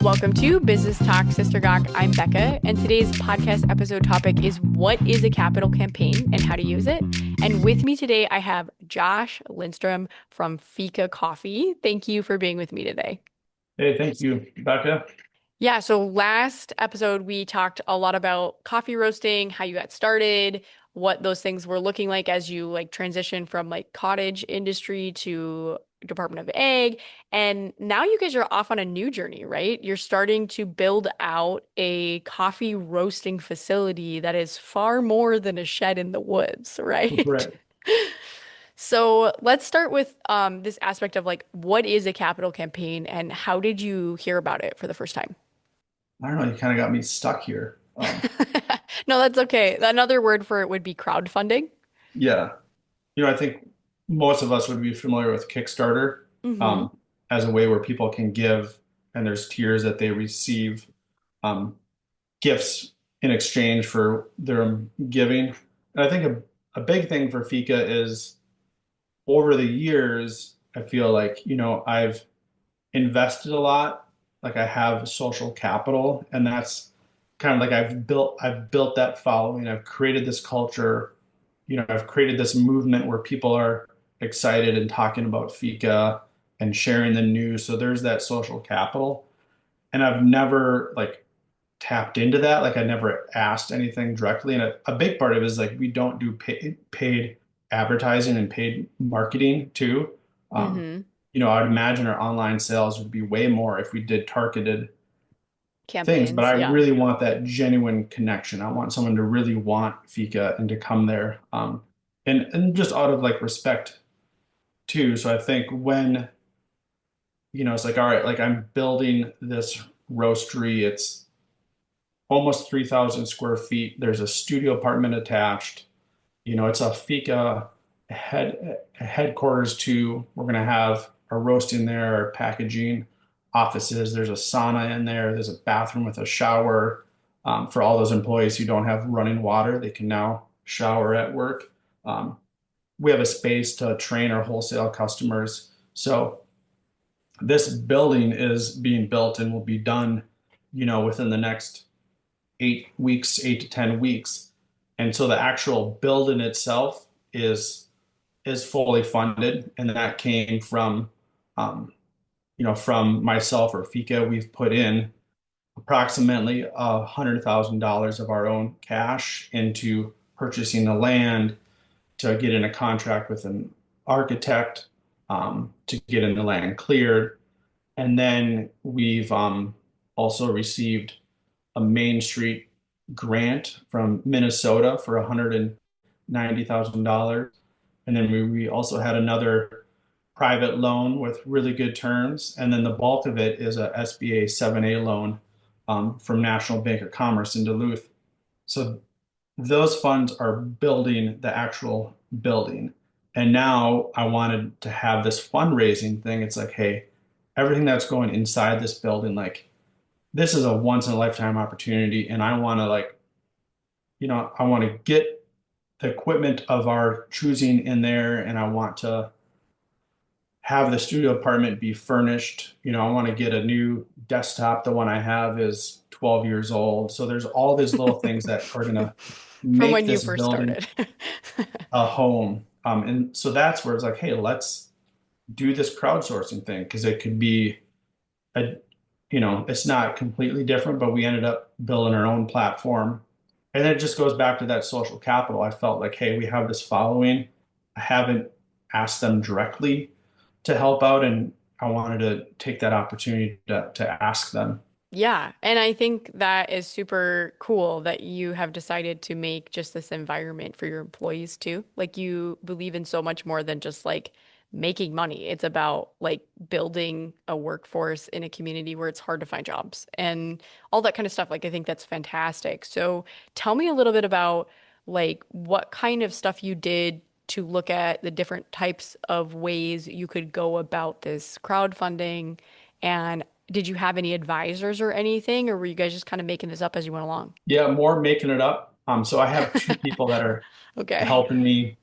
Welcome to Business Talk Sister Gawk. I'm Becca, and today's podcast episode topic is what is a capital campaign and how to use it. And with me today, I have Josh Lindstrom from Fika Coffee. Thank you for being with me today. Hey, thank you, Becca. Yeah, so last episode we talked a lot about coffee roasting, how you got started, what those things were looking like as you like transition from like cottage industry to Department of Ag. And now you guys are off on a new journey, right? You're starting to build out a coffee roasting facility that is far more than a shed in the woods, right? Right. So let's start with this aspect of like what is a capital campaign and how did you hear about it for the first time? I don't know, you kind of got me stuck here. No, that's okay. Another word for it would be crowdfunding. Yeah, I think most of us would be familiar with Kickstarter Hmm. um, as a way where people can give, and there's tiers that they receive um, gifts in exchange for their giving. And I think a big thing for Fika is over the years, I feel like, I've invested a lot. Like I have social capital, and that's kind of like I've built that following. I've created this culture. I've created this movement where people are excited and talking about Fika and sharing the news. So there's that social capital. And I've never like tapped into that. Like I never asked anything directly. And a big part of it is like we don't do paid advertising and paid marketing too. Um, Hmm. I'd imagine our online sales would be way more if we did targeted things, but Campaigns, I yeah. really want that genuine connection. I want someone to really want Fika and to come there. And just out of like respect too. So I think when, it's like, all right, like I'm building this roastery, it's almost 3,000 square feet. There's a studio apartment attached. It's a Fika headquarters too. We're gonna have a roast in there, our packaging offices. There's a sauna in there. There's a bathroom with a shower for all those employees who don't have running water. They can now shower at work. Um, we have a space to train our wholesale customers. So this building is being built and will be done, within the next 8 weeks, 8 to 10 weeks. And so the actual building itself is fully funded, and that came from from myself or Fika. We've put in approximately $100,000 of our own cash into purchasing the land to get in a contract with an architect to get in the land cleared. And then we've also received a Main Street grant from Minnesota for $190,000. And then we also had another private loan with really good terms. And then the bulk of it is a SBA 7A loan from National Bank of Commerce in Duluth. So those funds are building the actual building. And now I wanted to have this fundraising thing. It's like, hey, everything that's going inside this building, like this is a once in a lifetime opportunity. And I want to I want to get the equipment of our choosing in there, and I want to have the studio apartment be furnished. I want to get a new desktop. The one I have is 12 years old. So there's all these little things that are going to From make when you this first building started. a home. And so that's where it's like, hey, let's do this crowdsourcing thing because it could be a, it's not completely different, but we ended up building our own platform. And it just goes back to that social capital. I felt like, hey, we have this following. I haven't asked them directly to help out, and I wanted to take that opportunity to ask them. Yeah, and I think that is super cool that you have decided to make just this environment for your employees too. Like you believe in so much more than just like making money. It's about like building a workforce in a community where it's hard to find jobs and all that kind of stuff. Like I think that's fantastic. So tell me a little bit about like what kind of stuff you did to look at the different types of ways you could go about this crowdfunding and did you have any advisors or anything, or were you guys just kind of making this up as you went along? Yeah, more making it up. So I have two people that are Okay. helping me.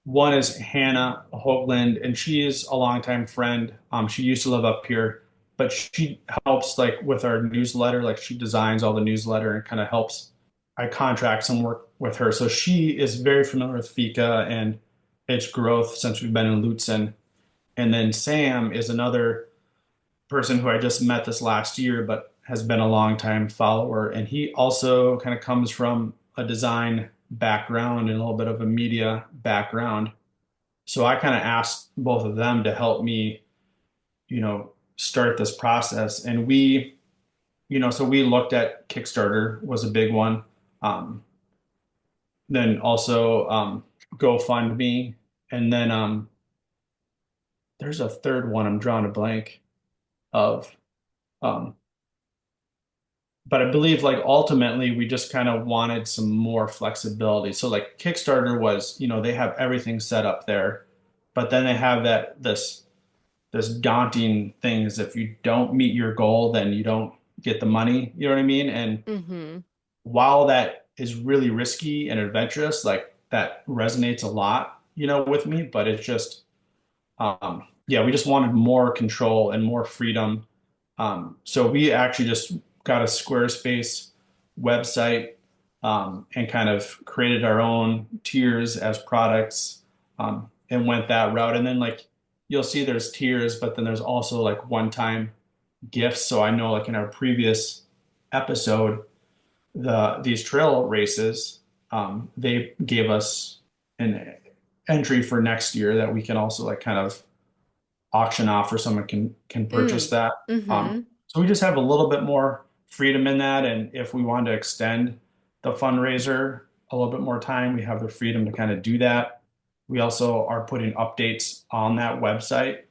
One is Hannah Hoagland, and she is a longtime friend. She used to live up here but she helps like with our newsletter, like she designs all the newsletter and kind of helps. I contract some work with her. So she is very familiar with Fika and its growth since we've been in Lutzen. And then Sam is another person who I just met this last year, but has been a long time follower. And he also kind of comes from a design background and a little bit of a media background. So I kind of asked both of them to help me, start this process. And so we looked at Kickstarter was a big one. Um, then also GoFundMe. And then there's a third one I'm drawing a blank of. Um, but I believe like ultimately we just kind of wanted some more flexibility. So like Kickstarter was, they have everything set up there, but then they have this daunting thing is if you don't meet your goal, then you don't get the money. You know what I mean? And Mm-hmm. while that is really risky and adventurous, like that resonates a lot, with me, but it's just yeah, we just wanted more control and more freedom. So we actually just got a Squarespace website and kind of created our own tiers as products and went that route. And then like you'll see there's tiers, but then there's also like one-time gifts. So I know like in our previous episode, these trail races, they gave us an entry for next year that we can also like kind of auction off or someone can purchase Mm. that. Mm-hmm. So we just have a little bit more freedom in that. And if we wanted to extend the fundraiser a little bit more time, we have the freedom to kind of do that. We also are putting updates on that website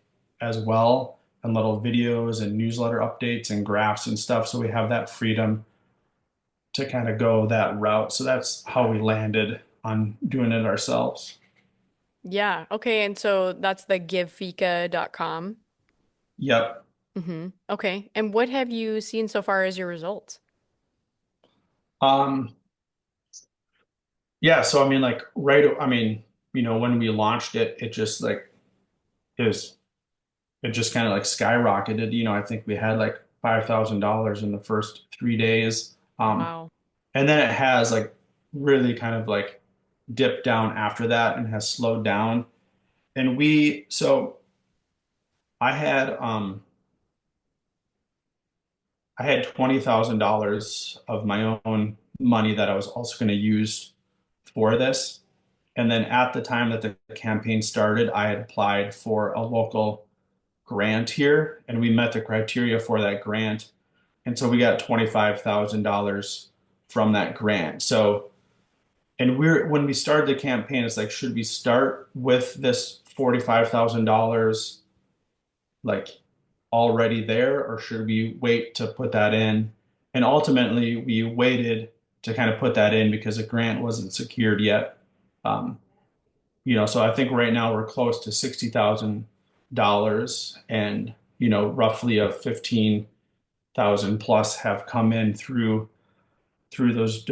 as well, and little videos and newsletter updates and graphs and stuff. So we have that freedom to kind of go that route. So that's how we landed on doing it ourselves. Yeah. Okay. And so that's the givefika.com. Yep. Mm-hmm. Okay. And what have you seen so far as your results? Um, Yeah, so I mean, like, right, I mean, when we launched it, it just like it was, it just kind of like skyrocketed. I think we had like $5,000 in the first 3 days. Wow. And then it has like really kind of like dipped down after that and has slowed down. And so I had, I had $20,000 of my own money that I was also going to use for this. And then at the time that the campaign started, I had applied for a local grant here and we met the criteria for that grant. And so we got $25,000 from that grant. So, and when we started the campaign, it's like, should we start with this $45,000 like already there, or should we wait to put that in? And ultimately, we waited to kind of put that in because the grant wasn't secured yet. Um, so I think right now we're close to $60,000 and, roughly a 15,000 plus have come in through those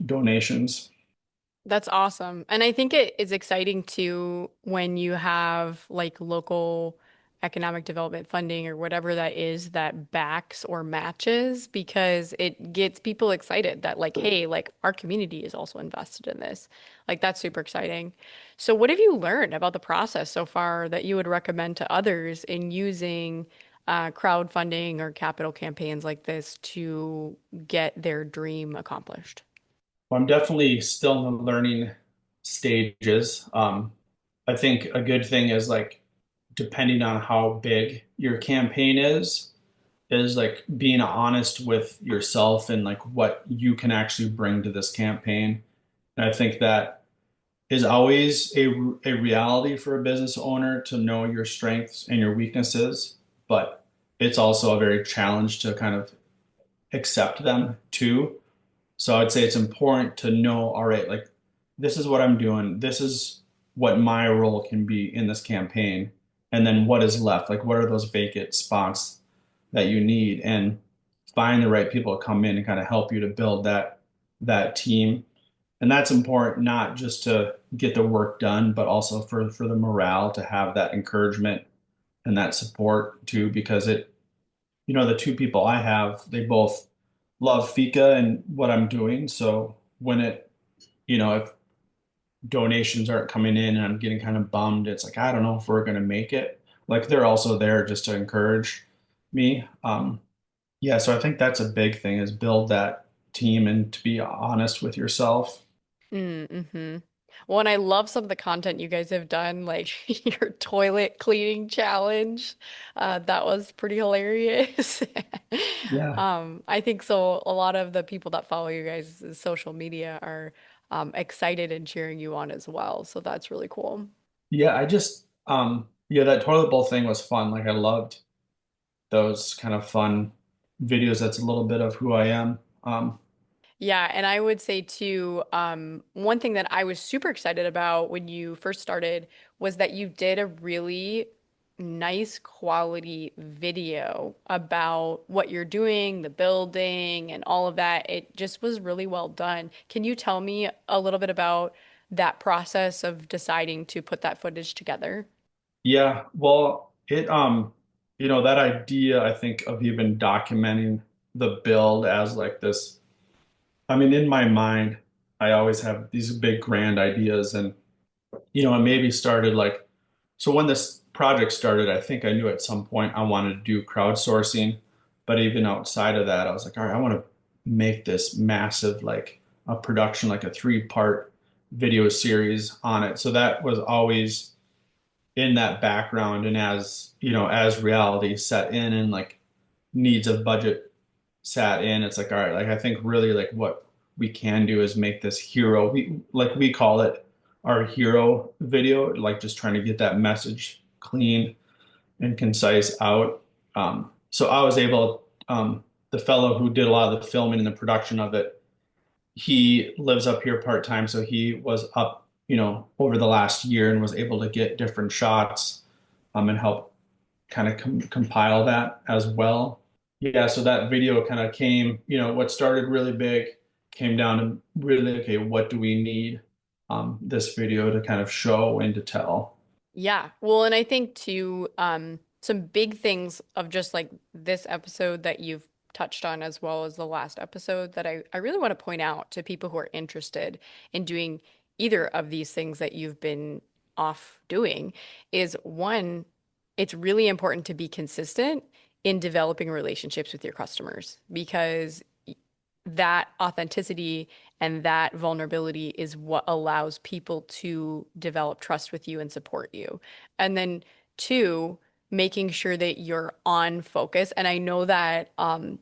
donations. That's awesome. And I think it is exciting too when you have like local economic development funding or whatever that is that backs or matches because it gets people excited that like, hey, like our community is also invested in this. Like that's super exciting. So what have you learned about the process so far that you would recommend to others in using crowdfunding or capital campaigns like this to get their dream accomplished? I'm definitely still in the learning stages. I think a good thing is like, depending on how big your campaign is like being honest with yourself and like what you can actually bring to this campaign. And I think that is always a reality for a business owner to know your strengths and your weaknesses, but it's also a very challenge to kind of accept them too. So I'd say it's important to know, all right, like this is what I'm doing. This is what my role can be in this campaign. And then what is left? Like what are those vacant spots that you need? And find the right people to come in and kind of help you to build that team. And that's important not just to get the work done, but also for the morale to have that encouragement and that support too, because the two people I have, they both love Fika and what I'm doing. So when if donations aren't coming in and I'm getting kind of bummed, it's like, I don't know if we're going to make it. Like they're also there just to encourage me. Yeah, so I think that's a big thing is build that team and to be honest with yourself. Mm-hmm. Well, and I love some of the content you guys have done, like your toilet cleaning challenge. That was pretty hilarious. Yeah. I think so. A lot of the people that follow you guys' social media are excited and cheering you on as well. So that's really cool. Yeah, yeah, that toilet bowl thing was fun. Like I loved those kind of fun videos. That's a little bit of who I am. Yeah, and I would say too, one thing that I was super excited about when you first started was that you did a really nice quality video about what you're doing, the building, and all of that. It just was really well done. Can you tell me a little bit about that process of deciding to put that footage together? Yeah, well, that idea, I think, of even documenting the build as like this. I mean, in my mind, I always have these big grand ideas and it maybe started like, so when this project started, I think I knew at some point I wanted to do crowdsourcing, but even outside of that, I was like, all right, I want to make this massive, like a production, like a three-part video series on it. So that was always in that background. And as reality set in and like needs of budget sat in, it's like, all right, like I think really like what we can do is make this hero, we call it our hero video, like just trying to get that message clean and concise out. So I was able, the fellow who did a lot of the filming and the production of it, he lives up here part time, so he was up, over the last year and was able to get different shots, and help kind of compile that as well. Yeah, so that video kind of came, what started really big came down to really, okay, what do we need this video to kind of show and to tell? Yeah. Well, and I think too, some big things of just like this episode that you've touched on as well as the last episode that I really want to point out to people who are interested in doing either of these things that you've been off doing is one, it's really important to be consistent in developing relationships with your customers because that authenticity and that vulnerability is what allows people to develop trust with you and support you. And then two, making sure that you're on focus. And I know that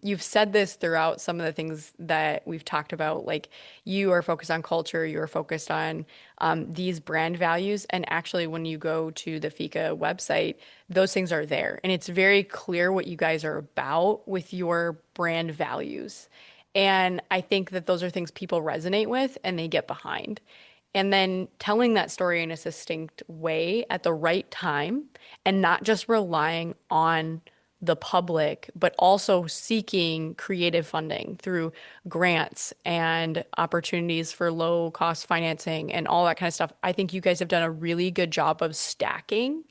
you've said this throughout some of the things that we've talked about, like you are focused on culture, you are focused on these brand values. And actually, when you go to the Fika website, those things are there. And it's very clear what you guys are about with your brand values. And I think that those are things people resonate with and they get behind. And then telling that story in a succinct way at the right time and not just relying on the public, but also seeking creative funding through grants and opportunities for low cost financing and all that kind of stuff. I think you guys have done a really good job of stacking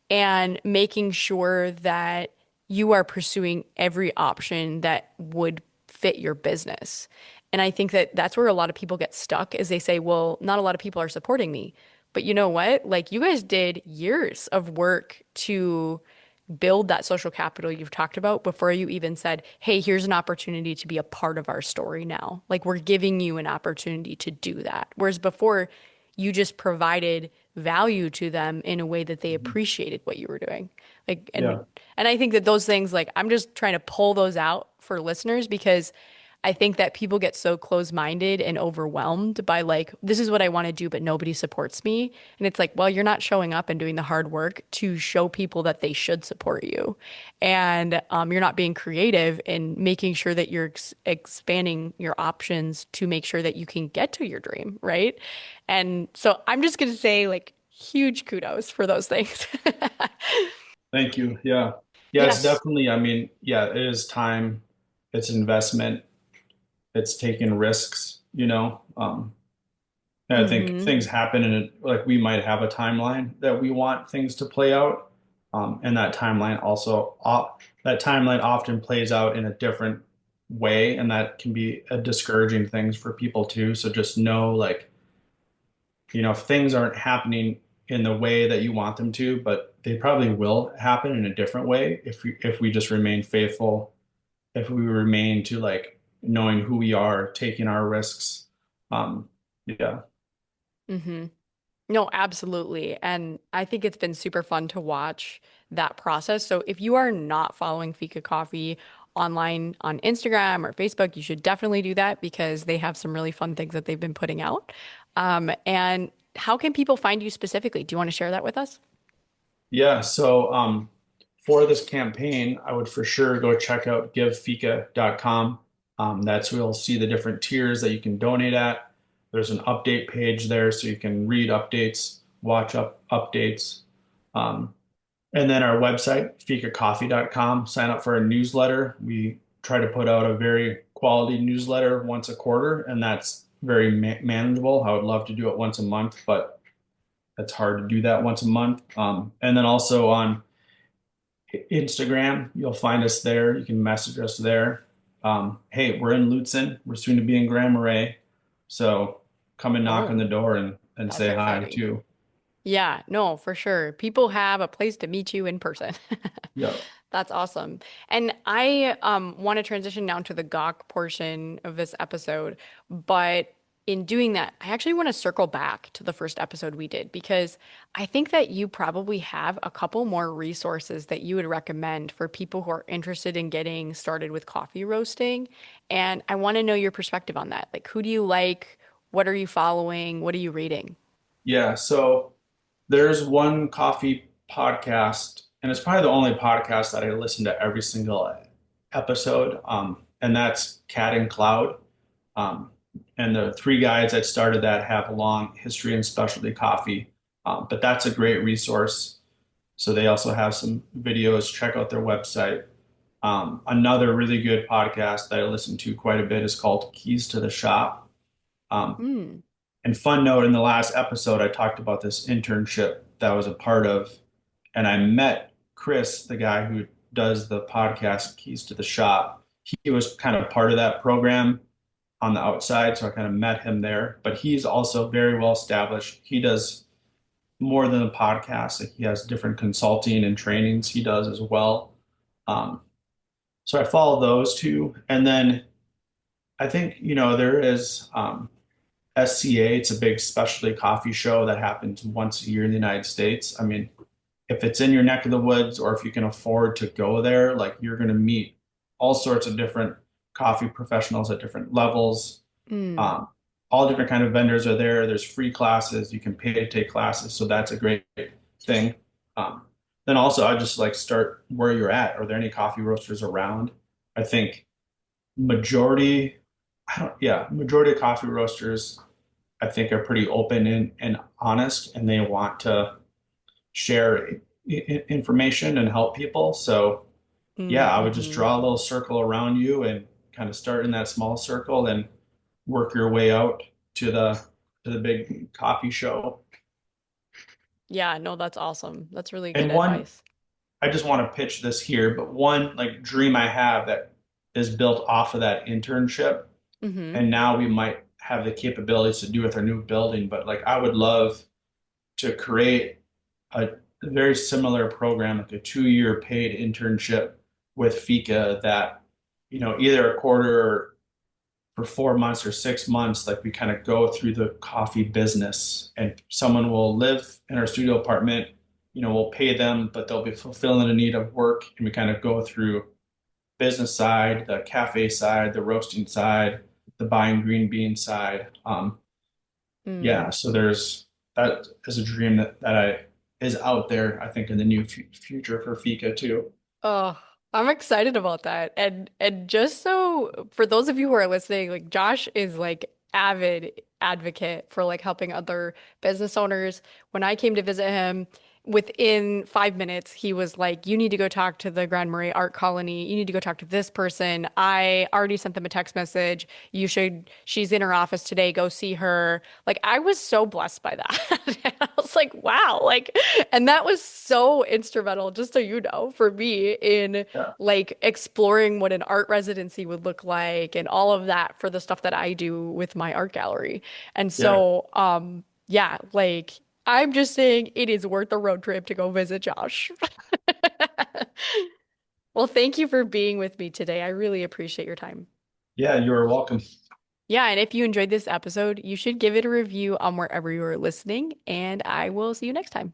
and making sure that you are pursuing every option that would fit your business. And I think that that's where a lot of people get stuck is they say, well, not a lot of people are supporting me. But you know what? Like you guys did years of work to build that social capital you've talked about before you even said, hey, here's an opportunity to be a part of our story now. Like we're giving you an opportunity to do that. Whereas before, you just provided value to them in a way that they Mhm. appreciated what you were doing. Like Yeah. and I think that those things like I'm just trying to pull those out for listeners because I think that people get so close-minded and overwhelmed by like, this is what I want to do, but nobody supports me. And it's like, well, you're not showing up and doing the hard work to show people that they should support you. And you're not being creative in making sure that you're expanding your options to make sure that you can get to your dream, right? And so I'm just going to say like huge kudos for those things. Thank you. Yeah. Yeah, it's Yes. definitely, I mean, yeah, it is time, it's investment, it's taking risks, and I think Hmm. things happen and like we might have a timeline that we want things to play out. And that timeline often plays out in a different way, and that can be a discouraging things for people too. So just know, like, if things aren't happening in the way that you want them to, but they probably will happen in a different way if we just remain faithful, if we remain to like knowing who we are, taking our risks. Yeah. Hmm. No, absolutely. And I think it's been super fun to watch that process. So if you are not following Fika Coffee online on Instagram or Facebook, you should definitely do that because they have some really fun things that they've been putting out. And how can people find you specifically? Do you want to share that with us? Yeah. So for this campaign, I would for sure go check out givefika.com. That's where you'll see the different tiers that you can donate at. There's an update page there so you can read updates, watch updates. Um, and then our website, fikacoffee.com, sign up for a newsletter. We try to put out a very quality newsletter once a quarter, and that's very manageable. I would love to do it once a month, but it's hard to do that once a month. And then also on Instagram, you'll find us there. You can message us there. Hey, we're in Lutzen. We're soon to be in Grand Marais. So come and knock on Oh, the door and that's say hi exciting. too. Yeah, no, for sure. People have a place to meet you in person. Yeah. That's awesome. And I want to transition now to the gawk portion of this episode, but in doing that, I actually want to circle back to the first episode we did because I think that you probably have a couple more resources that you would recommend for people who are interested in getting started with coffee roasting. And I want to know your perspective on that. Like, who do you like? What are you following? What are you reading? Yeah. So there's one coffee podcast, and it's probably the only podcast that I listen to every single episode. And that's Cat and Cloud. Um, and the three guys that started that have a long history in specialty coffee. But that's a great resource. So they also have some videos. Check out their website. Another really good podcast that I listen to quite a bit is called Keys to the Shop. Um, Hmm. and fun note, in the last episode, I talked about this internship that I was a part of, and I met Chris, the guy who does the podcast Keys to the Shop. He was kind of part of that program on the outside, so I kind of met him there. But he's also very well established. He does more than a podcast. Like he has different consulting and trainings he does as well. Um, so I follow those two, and then I think there is SCA. It's a big specialty coffee show that happens once a year in the United States. I mean, if it's in your neck of the woods or if you can afford to go there, like you're going to meet all sorts of different coffee professionals at different levels. Hmm. Um, all different kind of vendors are there. There's free classes. You can pay to take classes. So that's a great thing. Um, then also I just like start where you're at. Are there any coffee roasters around? I think majority, majority of coffee roasters I think are pretty open and honest and they want to share information and help people. So yeah, I would just Mm-hmm. draw a little circle around you and kind of start in that small circle and work your way out to the big coffee show. Yeah, no, that's awesome. That's really good And one, advice. I just want to pitch this here, but one like dream I have that is built off of that internship, Hmm. and now we might have the capabilities to do with our new building, but like I would love to create a very similar program, like a 2-year paid internship with Fika that, either a quarter for 4 months or 6 months, like we kind of go through the coffee business and someone will live in our studio apartment, we'll pay them, but they'll be fulfilling a need of work. And we kind of go through business side, the cafe side, the roasting side, the buying green bean side. Yeah, Mm. so that is a dream that I is out there, I think, in the new future for Fika too. Oh, I'm excited about that. And just so for those of you who are listening, like Josh is like avid advocate for like helping other business owners. When I came to visit him, within 5 minutes, he was like, "You need to go talk to the Grand Marais Art Colony. You need to go talk to this person. I already sent them a text message. You should, she's in her office today. Go see her." Like, I was so blessed by that. And I was like, wow. Like, and that was so instrumental, just so you know, for me in Yeah. like exploring what an art residency would look like and all of that for the stuff that I do with my art gallery. And Yeah. so, yeah, like I'm just saying it is worth the road trip to go visit Josh. Well, thank you for being with me today. I really appreciate your time. Yeah, you are welcome. Yeah, and if you enjoyed this episode, you should give it a review on wherever you are listening, and I will see you next time.